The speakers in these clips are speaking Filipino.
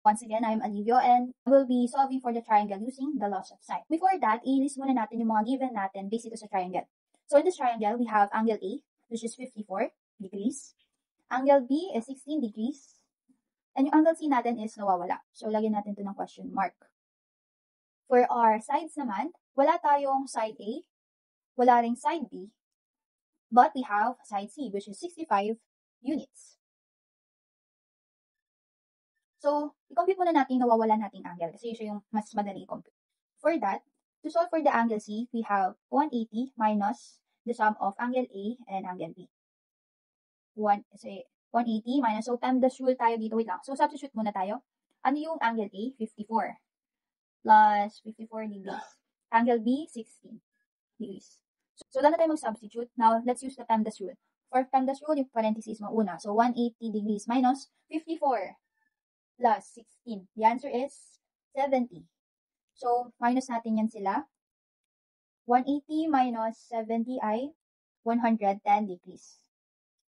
Once again, I'm Alivio and we'll be solving for the triangle using the laws of sine. Before that, i-list muna natin yung mga given natin based ito sa triangle. So in this triangle, we have angle A, which is 54 degrees. Angle B is 16 degrees. And yung angle C natin is nawawala. So lagyan natin ito ng question mark. For our sides naman, wala tayong side A, wala ring side B, but we have side C, which is 65 units. So, i-compute muna natin nawawala nating angle kasi siya yung mas madali i-compute. For that, to solve for the angle C, we have 180 minus the sum of angle A and angle B. 180 minus, so times rule tayo dito, wait lang. So, substitute muna tayo. Ano yung angle A? 54 plus 54 degrees. Angle B, 16 degrees. So, doon na tayo mag-substitute. Now, let's use the PEMDAS rule. For PEMDAS rule, yung parenthesis mauna. So, 180 degrees minus 54 plus 16. The answer is 70. So, minus natin yan sila. 180 minus 70 ay 110 degrees.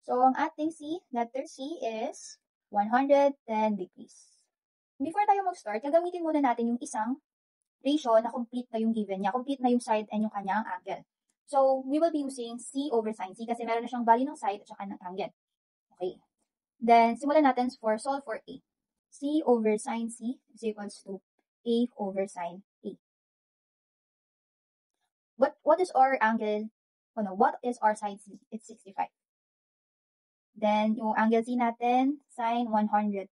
So, ang ating C, letter C is 110 degrees. Before tayo mag-start, gagamitin muna natin yung isang ratio na complete na yung given niya. Complete na yung side and yung kanyang angle. So, we will be using C over sin C kasi meron na siyang value ng side at saka ng angle. Okay. Then, simulan natin for solve for A. C over sin C is equals to A over sin A. What is our angle? Oh no, what is our side C? It's 65. Then, yung angle C natin, sin 110.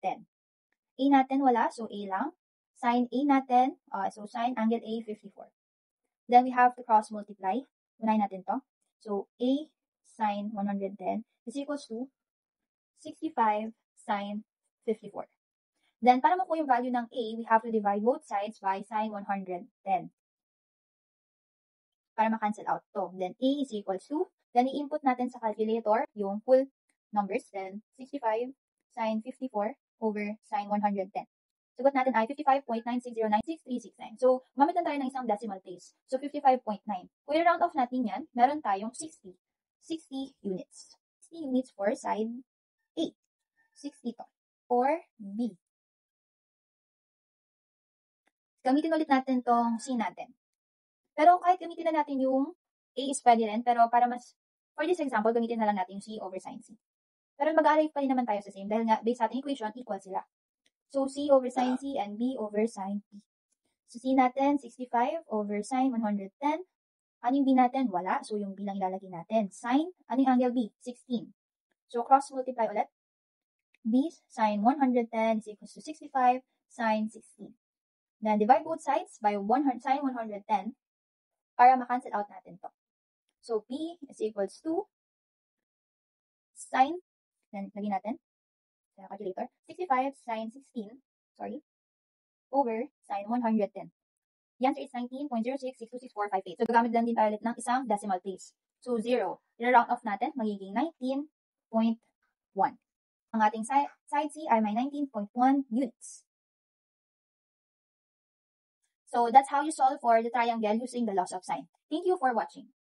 A natin wala, so A lang. Sin A natin, so sin angle A, 54. Then, we have to cross multiply. Unahin natin to. So, A sin 110 is equals to 65 sin 54. Then, para makuha yung value ng A, we have to divide both sides by sin 110. Para ma-cancel out to. Then, A is equals to, then i-input natin sa calculator yung full numbers. Then, 65 sin 54 over sin 110. Sagot natin ay 55.9609639. So, mamit lang tayo ng isang decimal place. So, 55.9. Kung i-round off natin yan, meron tayong 60. 60 units. 60 units for side A. 60 to. Or B. Gamitin ulit natin tong C natin. Pero kahit gamitin na natin yung A is pwede rin, pero para mas, for this example, gamitin na lang natin yung C over sin C. Pero mag-arrive pa rin naman tayo sa same dahil nga, based sa ating equation, equal sila. So, C over sin C and B over sin B. So, C natin, 65 over sin 110. Ano yung B natin? Wala. So, yung B lang ilalagay natin. Sin, ano yung angle B? 16. So, cross-multiply ulit. B sin 110 is equals to 65 sin 16. Then, divide both sides by sin 110 para ma-cancel out natin to. So, B is equals to sin, then, lagyan natin sa calculator, 65 sin 16, over sin 110. The answer is 19.06626458. So, gagamit lang din tayo ulit ng isang decimal place. So, 0. I-round off natin, magiging 19.1. Ang ating side C ay may 19.1 units. So, that's how you solve for the triangle using the laws of sine. Thank you for watching.